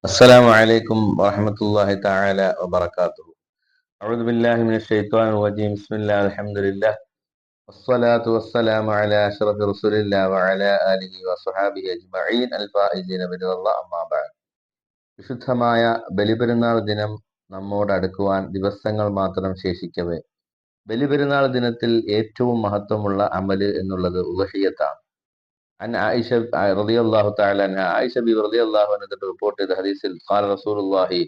السلام عليكم ورحمة الله تعالى وبركاته. أعوذ بالله من الشيطان الرجيم. بسم الله الحمد لله والصلاة والسلام على أشرف رسول الله وعلى آله وصحابه أجمعين الفائزين برضا الله أما بعد. വിശുദ്ധമായ ബലിപെരുന്നാൾ ദിനം നമ്മോട് അടുക്കുവാൻ ദിവസങ്ങൾ മാത്രം ശേഷിക്കവേ ബലിപെരുന്നാൾ ദിനത്തിൽ ഏറ്റവും മഹത്വമുള്ള അമല് എന്നുള്ളത് ഉളഹിയത്താണ്. عن عائشة رضي الله تعالى عنها عائشة ബി റളിയല്ലാഹു അൻഹ റിപ്പോർട്ട് ചെയ്ത ഹദീസിൽ ഖാല റസൂലുള്ളാഹി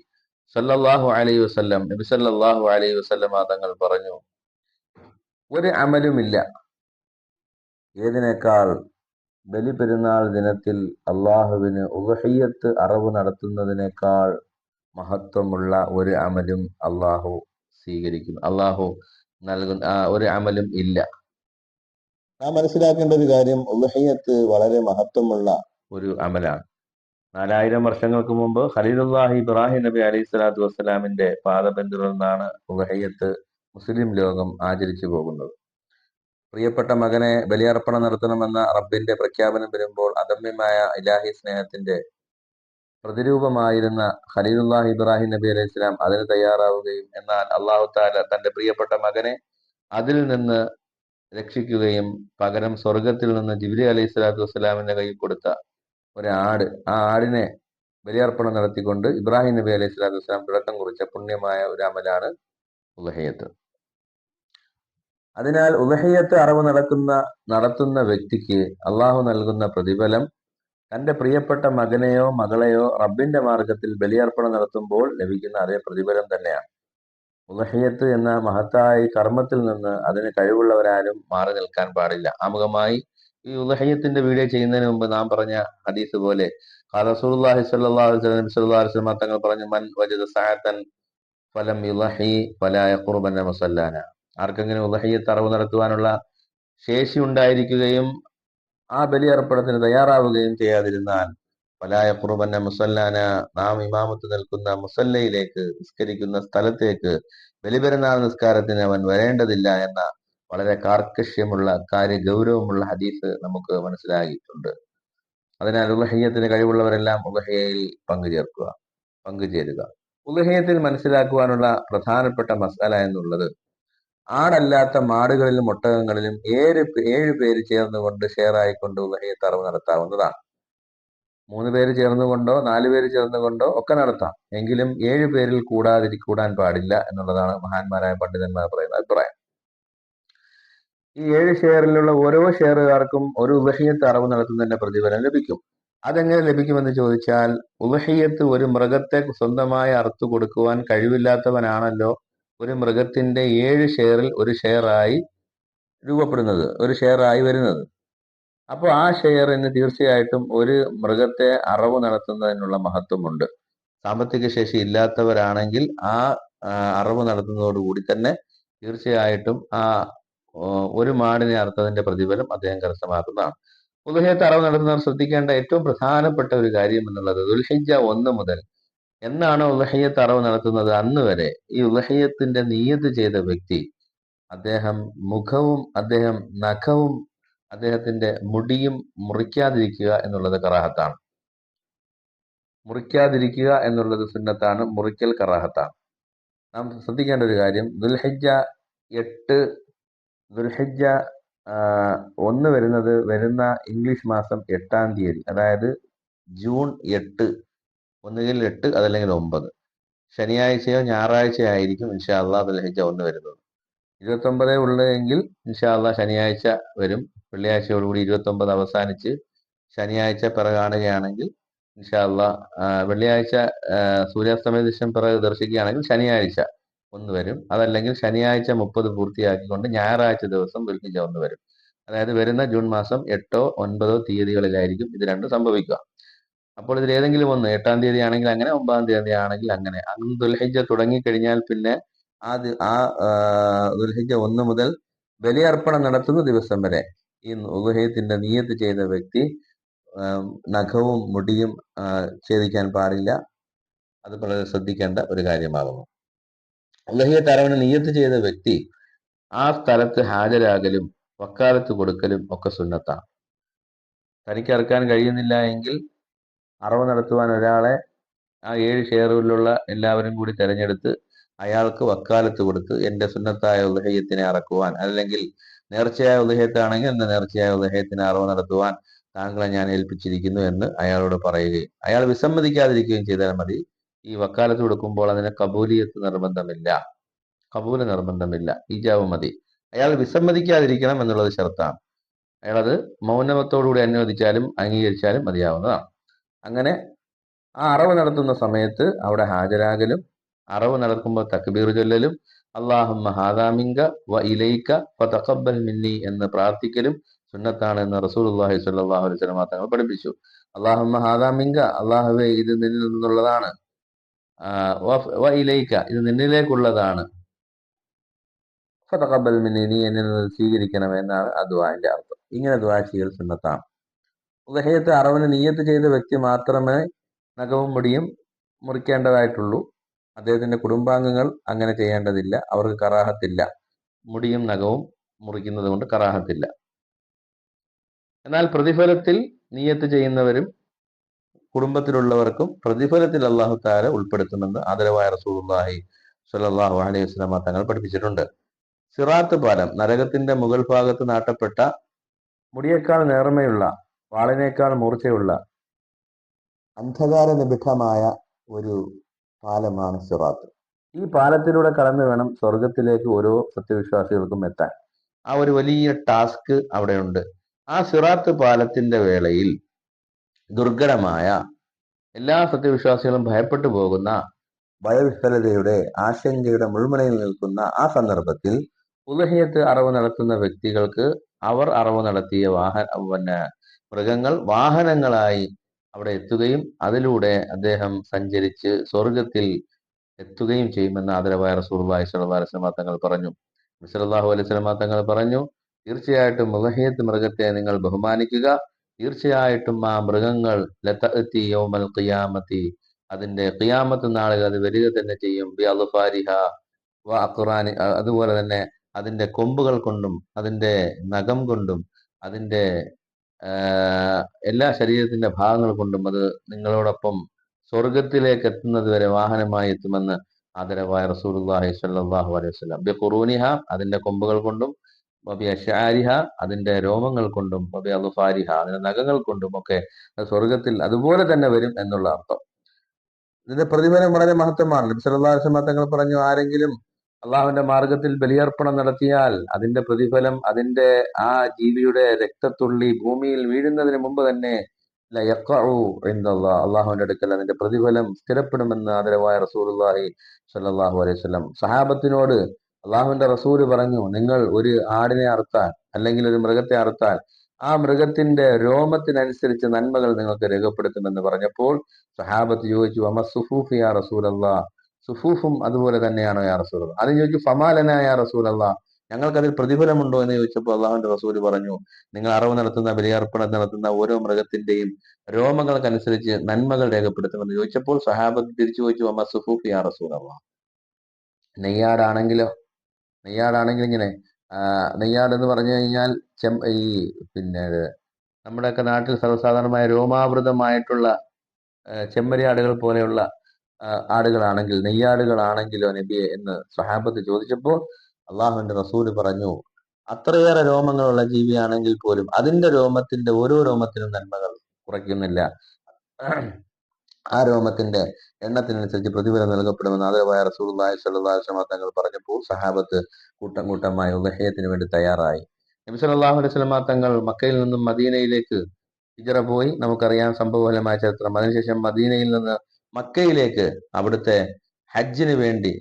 സല്ലല്ലാഹു അലൈഹി വസല്ലം നബി സല്ലല്ലാഹു അലൈഹി വസല്ലം തങ്ങൾ പറഞ്ഞു, ഒരു അമലുമില്ല ഏതിനേക്കാൾ ബലിപെരുന്നാൾ ദിനത്തിൽ അള്ളാഹുവിന് ഉദ്ഹിയ്യത്ത് അറവ് നടത്തുന്നതിനേക്കാൾ മഹത്വമുള്ള ഒരു അമലും അള്ളാഹു സ്വീകരിക്കും. അള്ളാഹു നൽകുന്ന ഒരു അമലും ഇല്ല. നാം മനസ്സിലാക്കേണ്ട ഒരു കാര്യം, ഉദ്ഹിയ്യത്ത് വളരെ മഹത്വമുള്ള ഒരു അമലാണ്. 4000 വർഷങ്ങൾക്ക് മുമ്പ് ഖലീലുല്ലാഹി ഇബ്രാഹിം നബി അലൈഹി സ്വലാത്തു വസ്സലാമിന്റെ പാത പിന്തുടർന്നാണ് ഉദ്ഹിയ്യത്ത് മുസ്ലിം ലോകം ആചരിച്ചു പോകുന്നത്. പ്രിയപ്പെട്ട മകനെ ബലിയർപ്പണം നടത്തണമെന്ന റബ്ബിന്റെ പ്രഖ്യാപനം വരുമ്പോൾ അദമ്യമായ ഇലാഹി സ്നേഹത്തിന്റെ പ്രതിരൂപമായിരുന്ന ഖലീലുല്ലാഹി ഇബ്രാഹിം നബി അലൈഹി സ്വലാം അതിന് തയ്യാറാവുകയും എന്നാൽ അള്ളാഹു തആല തന്റെ പ്രിയപ്പെട്ട മകനെ അതിൽ നിന്ന് രക്ഷിക്കുകയും പകരം സ്വർഗത്തിൽ നിന്ന് ജിബ്രീൽ അലൈഹി സ്വലാത്തു വസ്സലാമിന്റെ കയ്യിൽ കൊടുത്ത ഒരാട്, ആ ആടിനെ ബലിയർപ്പണം നടത്തിക്കൊണ്ട് ഇബ്രാഹിം നബി അലൈഹി സ്വലാത്തു വസ്സലാം തുടക്കം കുറിച്ച പുണ്യമായ ഒരു അമലാണ് ഉദ്ഹിയ്യത്ത്. അതിനാൽ ഉദ്ഹിയ്യത്ത് അറവ് നടത്തുന്ന വ്യക്തിക്ക് അള്ളാഹു നൽകുന്ന പ്രതിഫലം തന്റെ പ്രിയപ്പെട്ട മകനെയോ മകളെയോ റബ്ബിന്റെ മാർഗത്തിൽ ബലിയർപ്പണം നടത്തുമ്പോൾ ലഭിക്കുന്ന അതേ പ്രതിഫലം തന്നെയാണ്. ഉദ്ഹിയ്യത്ത് എന്ന മഹത്തായ കർമ്മത്തിൽ നിന്ന് അതിന് കഴിവുള്ളവരാരും മാറി നിൽക്കാൻ പാടില്ല. ആമുഖമായി ഈ ഉദ്ഹിയ്യത്തിന്റെ വീഡിയോ ചെയ്യുന്നതിന് മുമ്പ് നാം പറഞ്ഞ ഹദീസ് പോലെ റസൂലുള്ളാഹി സ്വല്ലല്ലാഹു അലൈഹി വസല്ലം തങ്ങൾ പറഞ്ഞു, മൻ വജദ സഅതൻ ഫലം യുളഹി ഫലാ യഖ്റുബന മുസല്ലാന. ആർക്കെങ്കിലും ഉദ്ഹിയ്യത്ത് അറവ് നടത്തുവാനുള്ള ശേഷി ഉണ്ടായിരിക്കുകയും ആ ബലിയർപ്പണത്തിന് തയ്യാറാവുകയും ചെയ്യാതിരുന്നാൽ ഫലാ യഖ്റുബന മുസല്ലാന, നാം ഇമാമത്ത് നിൽക്കുന്ന മുസല്ലയിലേക്ക്, നിസ്കരിക്കുന്ന സ്ഥലത്തേക്ക് ബലിപെരുന്നാൾ നിസ്കാരത്തിന് അവൻ വരേണ്ടതില്ല എന്ന വളരെ കാർക്കശ്യമുള്ള ഗൗരവമുള്ള ഹദീസ് നമുക്ക് മനസ്സിലാക്കിയിട്ടുണ്ട്. അതിനാൽ ഉദ്ഹിയ്യത്തിന് കഴിവുള്ളവരെല്ലാം ഉദ്ഹിയ്യയിൽ പങ്കുചേരുക. ഉദ്ഹിയ്യത്തിൽ മനസ്സിലാക്കുവാനുള്ള പ്രധാനപ്പെട്ട മസാല എന്നുള്ളത്, ആടല്ലാത്ത മാടുകളിലും ഒട്ടകങ്ങളിലും 7 പേര് ചേർന്നുകൊണ്ട് ഷെയറായിക്കൊണ്ട് ഉദ്ഹിയ്യത്ത് അറവ് നടത്താവുന്നതാണ്. 3 പേര് ചേർന്നുകൊണ്ടോ 4 പേര് ചേർന്നുകൊണ്ടോ ഒക്കെ നടത്താം. എങ്കിലും 7 പേരിൽ കൂടാൻ പാടില്ല എന്നുള്ളതാണ് മഹാന്മാരായ പണ്ഡിതന്മാർ പറയുന്ന അഭിപ്രായം. ഈ 7 ഷെയറിലുള്ള ഓരോ ഷെയറുകാർക്കും ഒരു ഉദ്ഹിയ്യത്ത് അറവ് നടത്തുന്നതിന്റെ പ്രതിഫലം ലഭിക്കും. അതെങ്ങനെ ലഭിക്കുമെന്ന് ചോദിച്ചാൽ, ഉദ്ഹിയ്യത്ത് ഒരു മൃഗത്തെ സ്വന്തമായി അറുത്തു കൊടുക്കുവാൻ കഴിവില്ലാത്തവനാണല്ലോ ഒരു മൃഗത്തിന്റെ 7 ഷെയറിൽ ഒരു ഷെയറായി രൂപപ്പെടുന്നത്, ഒരു ഷെയറായി വരുന്നത്. അപ്പോൾ ആ ഷെയറിന് തീർച്ചയായിട്ടും ഒരു മൃഗത്തെ അറവ് നടത്തുന്നതിനുള്ള മഹത്വമുണ്ട്. സാമ്പത്തിക ശേഷി ഇല്ലാത്തവരാണെങ്കിൽ ആ അറവ് നടത്തുന്നതോടുകൂടി തന്നെ തീർച്ചയായിട്ടും ആ ഒരു മാടിനെ അറുത്തതിന്റെ പ്രതിഫലം അദ്ദേഹം കരസ്ഥമാക്കുന്നതാണ്. ഉദ്ഹിയ്യത്ത് അറവ് നടത്തുന്നവർ ശ്രദ്ധിക്കേണ്ട ഏറ്റവും പ്രധാനപ്പെട്ട ഒരു കാര്യം എന്നുള്ളത്, ദുൽഹിജ്ജ 1 മുതൽ എന്നാണ് ഉദ്ഹിയ്യത്ത് അറവ് നടത്തുന്നത് അന്ന് വരെ ഈ ഉദ്ഹിയ്യത്തിന്റെ നിയ്യത്ത് ചെയ്ത വ്യക്തി അദ്ദേഹം നഖവും അദ്ദേഹത്തിന്റെ മുടിയും മുറിക്കാതിരിക്കുക എന്നുള്ളത് കറാഹത്താണ്. മുറിക്കാതിരിക്കുക എന്നുള്ളത് സുന്നത്താണ്, മുറിക്കൽ കറാഹത്താണ്. നാം ശ്രദ്ധിക്കേണ്ട ഒരു കാര്യം, ദുൽഹിജ്ജ 1 വരുന്ന ഇംഗ്ലീഷ് മാസം 8-ാം തീയതി, അതായത് ജൂൺ 8, ഒന്നുകിൽ 8 അതല്ലെങ്കിൽ 9, ശനിയാഴ്ചയോ ഞായറാഴ്ചയോ ആയിരിക്കും ഇൻഷാ അള്ളാഹ് ദുൽഹിജ്ജ 1 വരുന്നത്. 29 ഉള്ളതെങ്കിൽ ഇൻഷാ അള്ളാഹ് ശനിയാഴ്ച വരും. വെള്ളിയാഴ്ചയോടുകൂടി 29 അവസാനിച്ച് ശനിയാഴ്ച പിറ കാണുകയാണെങ്കിൽ ഇൻഷാ അള്ളാഹ് വെള്ളിയാഴ്ച സൂര്യാസ്തമയ ദിശം പിറ ദർശിക്കുകയാണെങ്കിൽ ശനിയാഴ്ച 1 വരും. അതല്ലെങ്കിൽ ശനിയാഴ്ച 30 പൂർത്തിയാക്കിക്കൊണ്ട് ഞായറാഴ്ച ദിവസം ദുൽഹിജ്ജ 1 വരും. അതായത് വരുന്ന ജൂൺ മാസം 8-ഓ 9-ഓ തീയതികളിലായിരിക്കും ഇത് രണ്ടും സംഭവിക്കുക. അപ്പോൾ ഇതിൽ ഏതെങ്കിലും ഒന്ന്, 8-ാം തീയതി ആണെങ്കിൽ അങ്ങനെ, 9-ാം തീയതി ആണെങ്കിൽ അങ്ങനെ. അന്ന് ദുൽഹിജ്ജ തുടങ്ങിക്കഴിഞ്ഞാൽ പിന്നെ ആ ദുൽഹിജ്ജ 1 മുതൽ ബലിയർപ്പണം നടത്തുന്ന ദിവസം വരെ ഈ ഉദ്ഹിയ്യത്തിന്റെ നിയ്യത്ത് ചെയ്ത വ്യക്തി നഖവും മുടിയും ഛേദിക്കാൻ പാടില്ല. അത് വളരെ ശ്രദ്ധിക്കേണ്ട ഒരു കാര്യമാകുന്നു. ഉദ്ഹിയ്യത്ത് അറവിന് നിയ്യത്ത് ചെയ്ത വ്യക്തി ആ സ്ഥലത്ത് ഹാജരാകലും വക്കാലത്ത് കൊടുക്കലും ഒക്കെ സുന്നത്താണ്. തനിക്ക് അറുക്കാൻ കഴിയുന്നില്ല എങ്കിൽ അറവ് നടത്തുവാൻ ഒരാളെ ആ 7 ഷെയറിലുള്ള എല്ലാവരും കൂടി തെരഞ്ഞെടുത്ത് അയാൾക്ക് വക്കാലത്ത് കൊടുത്ത് എന്റെ സുന്നത്തായ ഉദഹയ്യത്തിനെ അറക്കുവാൻ, അല്ലെങ്കിൽ നേർച്ചയായ ഉദഹയത്താണെങ്കിൽ എന്റെ നേർച്ചയായ ഉദഹയത്തിനെ അറവ് നടത്തുവാൻ താങ്കളെ ഞാൻ ഏൽപ്പിച്ചിരിക്കുന്നു എന്ന് അയാളോട് പറയുകയും അയാൾ വിസമ്മതിക്കാതിരിക്കുകയും ചെയ്താൽ മതി. ഈ വക്കാലത്ത് കൊടുക്കുമ്പോൾ അതിന് കബൂലിയത്ത് നിർബന്ധമില്ല, കബൂല് നിർബന്ധമില്ല, ഈജാബ് മതി. അയാൾ വിസമ്മതിക്കാതിരിക്കണം എന്നുള്ളത് ഷർത്താണ്. അയാളത് മൗനമത്തോടുകൂടി അനുവദിച്ചാലും അംഗീകരിച്ചാലും മതിയാവുന്നതാണ്. അങ്ങനെ ആ അറവ് നടത്തുന്ന സമയത്ത് അവിടെ ഹാജരാകലും അറവ് നടക്കുമ്പോൾ തക്ബീർ ചൊല്ലലും അല്ലാഹുമ്മ ഹാദാ മിങ്ക വ ഇലൈക ഫതഖബ്ബൽ മിന്നി എന്ന് പ്രാർത്ഥിക്കലും സുന്നത്താണ് എന്ന് റസൂലുള്ളാഹി സ്വല്ലല്ലാഹു അലൈഹി വസല്ലം തങ്ങൾ പഠിപ്പിച്ചു. അല്ലാഹുമ്മ ഹാദാ മിങ്ക, അല്ലാഹുവേ ഇത് നിന്നിൽ നിന്നുള്ളതാണ്, വ ഇലൈക ഇത് നിന്നിലേക്കുള്ളതാണ്, ഫതഖബ്ബൽ മിന്നി നീ എന്നിൽ നിന്ന് സ്വീകരിക്കണം എന്നാണ് ആ ദുആന്റെ അർത്ഥം. ഇങ്ങനെ ദുആ ചെയ്യൽ സുന്നത്താണ്. ഉദഹയത്ത് അറവിന് നിയ്യത്ത് ചെയ്ത വ്യക്തി മാത്രമേ നഖവും മുടിയും മുറിക്കേണ്ടതായിട്ടുള്ളൂ. അദ്ദേഹത്തിന്റെ കുടുംബാംഗങ്ങൾ അങ്ങനെ ചെയ്യേണ്ടതില്ല, അവർക്ക് കറാഹത്തില്ല. മുടിയും നഖവും മുറിക്കുന്നത് കൊണ്ട് കറാഹത്തില്ല. എന്നാൽ പ്രതിഫലത്തിൽ നിയ്യത്ത് ചെയ്യുന്നവരും കുടുംബത്തിലുള്ളവർക്കും പ്രതിഫലത്തിൽ അല്ലാഹു തആല ഉൾപ്പെടുത്തുമെന്ന് ആദരവായ റസൂലുള്ളാഹി സ്വല്ലല്ലാഹു അലൈഹി വസല്ലം തങ്ങൾ പഠിപ്പിച്ചിട്ടുണ്ട്. സിറാത്ത് പാലം, നരകത്തിന്റെ മുകൾ ഭാഗത്ത് നാട്ടപ്പെട്ട മുടിയേക്കാൾ നേർമയുള്ള വാളിനേക്കാൾ മൂർച്ചയുള്ള അന്ധകാര നിബിഡമായ ഒരു പാലമാണ് സിറാത്ത്. ഈ പാലത്തിലൂടെ കടന്നു വേണം സ്വർഗത്തിലേക്ക് ഓരോ സത്യവിശ്വാസികൾക്കും എത്താൻ. ആ ഒരു വലിയ ടാസ്ക് അവിടെയുണ്ട്. ആ സിറാത്ത് പാലത്തിന്റെ വേളയിൽ ദുർഘടമായ, എല്ലാ സത്യവിശ്വാസികളും ഭയപ്പെട്ടു പോകുന്ന, ഭയവിഹ്വലതയുടെ, ആശങ്കയുടെ മുൾമുനയിൽ നിൽക്കുന്ന ആ സന്ദർഭത്തിൽ ഉലഹിയത്ത് അറവ് നടത്തുന്ന വ്യക്തികൾക്ക് അവർ അറവ് നടത്തിയ മൃഗങ്ങൾ വാഹനങ്ങളായി അവിടെ എത്തുകയും അതിലൂടെ അദ്ദേഹം സഞ്ചരിച്ച് സ്വർഗത്തിൽ എത്തുകയും ചെയ്യുമെന്ന് ആദരവായ റസൂലുള്ളാഹി സ്വല്ലല്ലാഹു അലൈഹി വസല്ലം തങ്ങൾ പറഞ്ഞു. സല്ലല്ലാഹു അലൈഹി വസല്ലം തങ്ങൾ പറഞ്ഞു, തീർച്ചയായിട്ടും ഉലഹിയത്ത് മൃഗത്തെ നിങ്ങൾ ബഹുമാനിക്കുക, തീർച്ചയായിട്ടും ആ മൃഗങ്ങൾ ലതഅതി യൗമൽ ഖിയാമത്തി, അതിന്റെ ഖിയാമത്ത് നാളിൽ അത് വരിക തന്നെ ചെയ്യും, ബി അൾഫാരിഹ വ അഖ്റാനി, അതുപോലെ തന്നെ അതിന്റെ കൊമ്പുകൾ കൊണ്ടും അതിന്റെ നഖം കൊണ്ടും അതിന്റെ എല്ലാ ശരീരത്തിന്റെ ഭാഗങ്ങൾ കൊണ്ടും അത് നിങ്ങളോടൊപ്പം സ്വർഗത്തിലേക്ക് എത്തുന്നത് വരെ വാഹനമായി എത്തുമെന്ന് ആദരവായ റസൂലുള്ളാഹി സ്വല്ലല്ലാഹു അലൈഹി വസല്ലം. ബി ഖുറൂനിഹ അതിന്റെ കൊമ്പുകൾ കൊണ്ടും, വബി അശ്ആരിഹ അതിന്റെ രോമങ്ങൾ കൊണ്ടും, വബി അദ്ഫാരിഹ അതിന്റെ നഖങ്ങൾ കൊണ്ടും ഒക്കെ സ്വർഗത്തിൽ അതുപോലെ തന്നെ വരും എന്നുള്ള അർത്ഥം. ഇതിന്റെ പ്രതിഫലം വളരെ മഹത്വമാണ്. നബി സല്ലല്ലാഹു അലൈഹി വസല്ലം തങ്ങൾ പറഞ്ഞു, ആരെങ്കിലും അള്ളാഹുവിന്റെ മാർഗത്തിൽ ബലിയർപ്പണം നടത്തിയാൽ അതിന്റെ പ്രതിഫലം അതിന്റെ ആ ജീവിയുടെ രക്തത്തുള്ളി ഭൂമിയിൽ വീഴുന്നതിന് മുമ്പ് തന്നെ അള്ളാഹുവിന്റെ അടുക്കൽ അതിന്റെ പ്രതിഫലം സ്ഥിരപ്പെടുമെന്ന് ആദരവായ റസൂലുള്ളാഹി സ്വല്ലല്ലാഹു അലൈഹി വസല്ലം സഹാബത്തിനോട് അള്ളാഹുവിന്റെ റസൂല് പറഞ്ഞു, നിങ്ങൾ ഒരു ആടിനെ അറുത്താൽ അല്ലെങ്കിൽ ഒരു മൃഗത്തെ അറുത്താൽ ആ മൃഗത്തിന്റെ രോമത്തിനനുസരിച്ച് നന്മകൾ നിങ്ങൾക്ക് രേഖപ്പെടുത്തുമെന്ന് പറഞ്ഞപ്പോൾ സഹാബത്ത് ചോദിച്ചു, അമ സുഫൂഫ് യാ റസൂലല്ലാ, സുഫൂഫും അതുപോലെ തന്നെയാണോ യാ റസൂലല്ലാ? അത് ചോദിച്ചു, ഫമാലന യാ റസൂലല്ലാ, ഞങ്ങൾക്കതിൽ പ്രതിഫലമുണ്ടോ എന്ന് ചോദിച്ചപ്പോൾ അള്ളാഹുവിന്റെ റസൂല് പറഞ്ഞു, നിങ്ങൾ അറവ് നടത്തുന്ന, ബലിയർപ്പണം നടത്തുന്ന ഓരോ മൃഗത്തിന്റെയും രോമങ്ങൾക്കനുസരിച്ച് നന്മകൾ രേഖപ്പെടുത്തുമെന്ന് ചോദിച്ചപ്പോൾ സഹാബത്ത് തിരിച്ചു ചോദിച്ചു, അമ സുഫൂഫ് യാ റസൂലല്ലാ, നെയ്യാടാണെങ്കിലോ? നെയ്യാടാണെങ്കിൽ ഇങ്ങനെ നെയ്യാട് എന്ന് പറഞ്ഞു കഴിഞ്ഞാൽ ഈ പിന്നെ നമ്മുടെയൊക്കെ നാട്ടിൽ സർവ്വസാധാരണമായ രോമാവൃതമായിട്ടുള്ള ചെമ്മരിയാടുകൾ പോലെയുള്ള ആടുകളാണെങ്കിൽ, നെയ്യാടുകളാണെങ്കിലോ നബിയെ എന്ന് സ്വഹാബത്ത് ചോദിച്ചപ്പോൾ അള്ളാഹുവിന്റെ റസൂല് പറഞ്ഞു, അത്രയേറെ രോമങ്ങളുള്ള ജീവിയാണെങ്കിൽ പോലും അതിന്റെ രോമത്തിന്റെ ഓരോ രോമത്തിനും നന്മകൾ കുറയ്ക്കുന്നില്ല, ആ രോമത്തിന്റെ എണ്ണത്തിനനുസരിച്ച് പ്രതിഫലം നൽകപ്പെടുമെന്ന് ആദരവായ റസൂലുള്ളാഹി സ്വല്ലല്ലാഹു അലൈഹി വസല്ലം തങ്ങൾ പറഞ്ഞപ്പോൾ സഹാബത്ത് കൂട്ടം കൂട്ടമായി ഉദഹയത്തിന് വേണ്ടി തയ്യാറായി. നബി സല്ലല്ലാഹു അലൈഹി വസല്ലം തങ്ങൾ മക്കയിൽ നിന്നും മദീനയിലേക്ക് ഹിജ്റ പോയി, നമുക്കറിയാം സംഭവഫലമായ ചരിത്രം. അതിനുശേഷം മദീനയിൽ നിന്ന് മക്കയിലേക്ക് അവിടുത്തെ ഹജ്ജിന് വേണ്ടി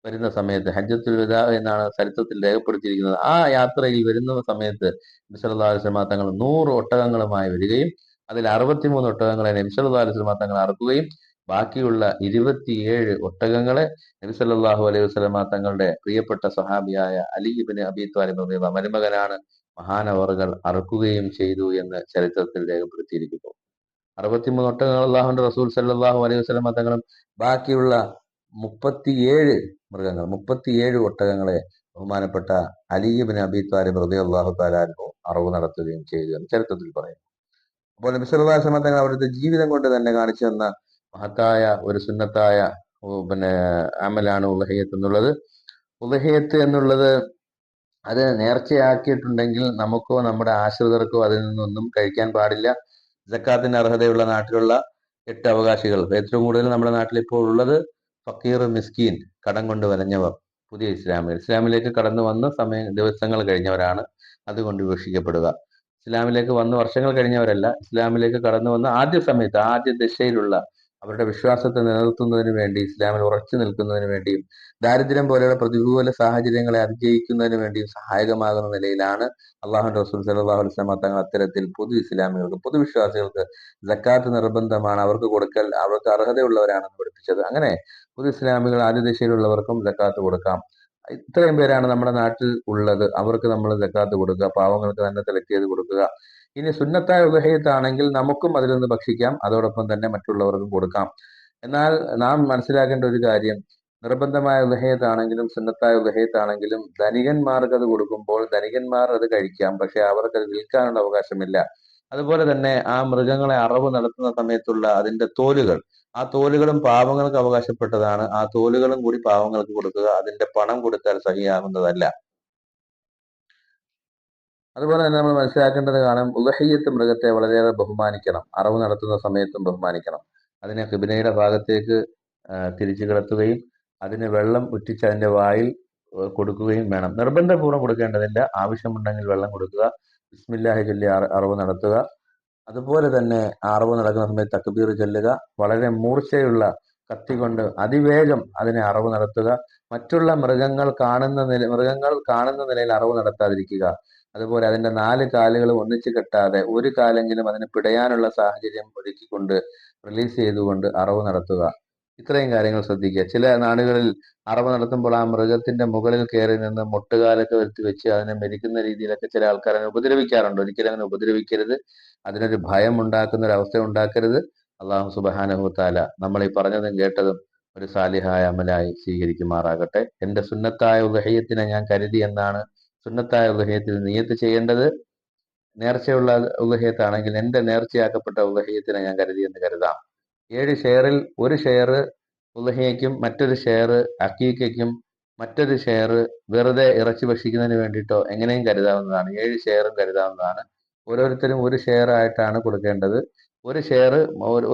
വരുന്ന സമയത്ത്, ഹജ്ജത്തുൽ വിദാ എന്നാണ് ചരിത്രത്തിൽ രേഖപ്പെടുത്തിയിരിക്കുന്നത്, ആ യാത്രയിൽ വരുന്ന സമയത്ത് നബി സല്ലല്ലാഹു അലൈഹി വസല്ലം തങ്ങൾ 100 ഒട്ടകങ്ങളുമായി വരികയും അതിൽ 63 ഒട്ടകങ്ങളെ നബി സല്ലല്ലാഹു അലൈഹി വസല്ലം തങ്ങൾ അറുക്കുകയും ബാക്കിയുള്ള 27 ഒട്ടകങ്ങളെ നബി സല്ലല്ലാഹു അലൈഹി വസല്ലം തങ്ങളുടെ പ്രിയപ്പെട്ട സ്വഹാബിയായ അലി ഇബ്നു അബീ ത്വാലിബ് റളിയല്ലാഹു മരുമകനാണ് മഹാനവറുകൾ അറുക്കുകയും ചെയ്തു എന്ന് ചരിത്രത്തിൽ രേഖപ്പെടുത്തിയിരിക്കുന്നു. 63 ഒട്ടകങ്ങൾ അള്ളാഹുവിന്റെ റസൂൽ സല്ലല്ലാഹു അലൈഹി വസല്ലം തങ്ങളും ബാക്കിയുള്ള 37 മൃഗങ്ങൾ, 37 ഒട്ടകങ്ങളെ ബഹുമാനപ്പെട്ട അലി ഇബ്നു അബീ ത്വാലിബ് റളിയല്ലാഹു തആല അൻഹു അറവ് നടത്തുകയും ചെയ്തു എന്ന് ചരിത്രത്തിൽ പറയുന്നു. അപ്പോൾ നബി സല്ലല്ലാഹു അലൈഹി വസല്ലം തങ്ങൾ അവിടുത്തെ ജീവിതം കൊണ്ട് തന്നെ കാണിച്ചു തന്ന മഹത്തായ ഒരു സുന്നത്തായ പിന്നെ അമലാണ് ഉലഹിയത്ത് എന്നുള്ളത്. ഉലഹിയത്ത് എന്നുള്ളത് അത് നേർച്ചയാക്കിയിട്ടുണ്ടെങ്കിൽ നമുക്കോ നമ്മുടെ ആശ്രിതർക്കോ അതിൽ നിന്നൊന്നും കഴിക്കാൻ പാടില്ല. സക്കാത്തിന് അർഹതയുള്ള നാട്ടിലുള്ള 8 അവകാശികൾ, ഏറ്റവും കൂടുതൽ നമ്മുടെ നാട്ടിൽ ഇപ്പോൾ ഉള്ളത് ഫക്കീർ, മിസ്കീൻ, കടം കൊണ്ട് വലഞ്ഞവർ, പുതിയ ഇസ്ലാമിലേക്ക് കടന്നു വന്ന് ദിവസങ്ങൾ കഴിഞ്ഞവരാണ് അതുകൊണ്ട് വിവക്ഷിക്കപ്പെടുക. ഇസ്ലാമിലേക്ക് വന്ന് വർഷങ്ങൾ കഴിഞ്ഞവരല്ല, ഇസ്ലാമിലേക്ക് കടന്നു വന്ന ആദ്യ സമയത്ത്, ആദ്യ ദശയിലുള്ള അവരുടെ വിശ്വാസത്തെ നിലനിർത്തുന്നതിന് വേണ്ടി, ഇസ്ലാമിൽ ഉറച്ചു നിൽക്കുന്നതിന് വേണ്ടിയും ദാരിദ്ര്യം പോലെയുള്ള പ്രതികൂല സാഹചര്യങ്ങളെ അതിജയിക്കുന്നതിന് വേണ്ടിയും സഹായകമാകുന്ന നിലയിലാണ് അള്ളാഹുന്റെ റസൂൽ സല്ലല്ലാഹു അലൈഹി വസല്ലം തങ്ങൾ അത്തരത്തിൽ പൊതുവിശ്വാസികൾക്ക്, പൊതുവിശ്വാസികൾക്ക് സക്കാത്ത് നിർബന്ധമാണ്, അവർക്ക് കൊടുക്കൽ, അവർക്ക് അർഹതയുള്ളവരാണെന്ന് പഠിപ്പിച്ചത്. അങ്ങനെ പൊതു ഇസ്ലാമികൾ ആദ്യ ദിശയിലുള്ളവർക്കും സക്കാത്ത് കൊടുക്കാം. ഇത്രയും പേരാണ് നമ്മുടെ നാട്ടിൽ ഉള്ളത്. അവർക്ക് നമ്മൾ സക്കാത്ത് കൊടുക്കുക, പാവങ്ങൾക്ക് തന്നെ സെലക്ട് ചെയ്ത് കൊടുക്കുക. ഇനി സുന്നത്തായ ഉദഹയത്താണെങ്കിൽ നമുക്കും അതിൽ നിന്ന് ഭക്ഷിക്കാം, അതോടൊപ്പം തന്നെ മറ്റുള്ളവർക്കും കൊടുക്കാം. എന്നാൽ നാം മനസ്സിലാക്കേണ്ട ഒരു കാര്യം, നിർബന്ധമായ ഉദഹയത്താണെങ്കിലും സുന്നത്തായ ഉദഹയത്താണെങ്കിലും ധനികന്മാർക്ക് അത് കൊടുക്കുമ്പോൾ ധനികന്മാർ അത് കഴിക്കാം, പക്ഷെ അവർക്ക് അത് വിൽക്കാനുള്ള അവകാശമില്ല. അതുപോലെ തന്നെ ആ മൃഗങ്ങളെ അറവ് നടത്തുന്ന സമയത്തുള്ള അതിന്റെ തോലുകൾ, ആ തോലുകളും പാവങ്ങൾക്ക് അവകാശപ്പെട്ടതാണ്. ആ തോലുകളും കൂടി പാവങ്ങൾക്ക് കൊടുക്കുക, അതിന്റെ പണം കൊടുത്താൽ സഹിയാകുന്നതല്ല. അതുപോലെ തന്നെ നമ്മൾ മനസ്സിലാക്കേണ്ടത് കാണാം, ഉദഹയ്യത്ത് മൃഗത്തെ വളരെയേറെ ബഹുമാനിക്കണം, അറവ് നടത്തുന്ന സമയത്തും ബഹുമാനിക്കണം. അതിനെ ഖിബ്നയുടെ ഭാഗത്തേക്ക് തിരിച്ചു കിടത്തുകയും അതിന് വെള്ളം ഉറ്റിച്ച് അതിന്റെ വായിൽ കൊടുക്കുകയും വേണം. നിർബന്ധപൂർവ്വം കൊടുക്കേണ്ടതില്ല, ആവശ്യമുണ്ടെങ്കിൽ വെള്ളം കൊടുക്കുക, ബിസ്മില്ലാഹി ചൊല്ലി അറവ് നടത്തുക. അതുപോലെ തന്നെ അറവ് നടക്കുന്ന സമയത്ത് തക്ബീർ ചൊല്ലുക, വളരെ മൂർച്ചയുള്ള കത്തി കൊണ്ട് അതിവേഗം അതിനെ അറവ് നടത്തുക. മറ്റുള്ള മൃഗങ്ങൾ കാണുന്ന നിലയിൽ അറവ് നടത്താതിരിക്കുക. അതുപോലെ അതിന്റെ 4 കാലുകളും ഒന്നിച്ച് കെട്ടാതെ ഒരു കാലെങ്കിലും അതിന് പിടയാനുള്ള സാഹചര്യം ഒരുക്കിക്കൊണ്ട് റിലീസ് ചെയ്തുകൊണ്ട് അറവ് നടത്തുക. ഇത്രയും കാര്യങ്ങൾ ശ്രദ്ധിക്കുക. ചില നാടുകളിൽ അറവ് നടത്തുമ്പോൾ ആ മൃഗത്തിന്റെ മുകളിൽ കയറി നിന്ന് മുട്ടുകാലൊക്കെ വരുത്തി വെച്ച് അതിനെ മെതിക്കുന്ന രീതിയിലൊക്കെ ചില ആൾക്കാർ അതിനെ ഉപദ്രവിക്കാറുണ്ട്. ഒരിക്കലും അങ്ങനെ ഉപദ്രവിക്കരുത്, അതിനൊരു ഭയം ഉണ്ടാക്കുന്ന ഒരു അവസ്ഥ ഉണ്ടാക്കരുത്. അള്ളാഹു സുബ്ഹാനഹു വതആല നമ്മൾ ഈ പറഞ്ഞതും കേട്ടതും ഒരു സാലിഹായ അമലായി സ്വീകരിക്കുമാറാകട്ടെ. എന്റെ സുന്നത്തായ ഉദഹയ്യത്തിനെ ഞാൻ കരുതി എന്നാണ് സുന്നത്തായ ഉദഹയ്യത്തിൽ നിയ്യത്ത് ചെയ്യേണ്ടത്. നേർച്ചയുള്ള ഉദഹയ്യത്താണെങ്കിൽ എന്റെ നേർച്ചയാക്കപ്പെട്ട ഉദഹയ്യത്തിനെ ഞാൻ കരുതി എന്ന് കരുതാം. 7 ഷെയറിൽ ഒരു ഷെയർ ഉദഹയ്യയ്ക്കും, മറ്റൊരു ഷെയർ അക്കീക്കയ്ക്കും, മറ്റൊരു ഷെയർ വെറുതെ ഇറച്ചി ഭക്ഷിക്കുന്നതിന് വേണ്ടിയിട്ടോ എങ്ങനെയും കരുതാവുന്നതാണ്. 7 ഷെയറും കരുതാവുന്നതാണ്. ഓരോരുത്തരും ഒരു ഷെയർ ആയിട്ടാണ് കൊടുക്കേണ്ടത്. ഒരു ഷെയർ,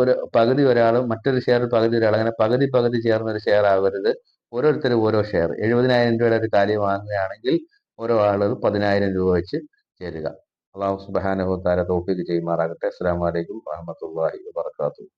ഒരു പകുതി ഒരാളും മറ്റൊരു ഷെയർ പകുതി ഒരാൾ, അങ്ങനെ പകുതി പകുതി ചേർന്ന ഒരു ഷെയർ ആവരുത്. ഓരോരുത്തരും ഓരോ ഷെയർ. 70,000 രൂപയുടെ ഒരു കാര്യം വാങ്ങുകയാണെങ്കിൽ ഓരോ ആളുകൾ 10,000 രൂപ വെച്ച് ചേരുക. അള്ളാഹു സുബ്ഹാനഹു വതആല തൗഫീഖ് ചെയ്യുമാറാകട്ടെ. അസ്സലാമു അലൈക്കും വറഹ്മത്തുള്ളാഹി വബറകാതുഹു.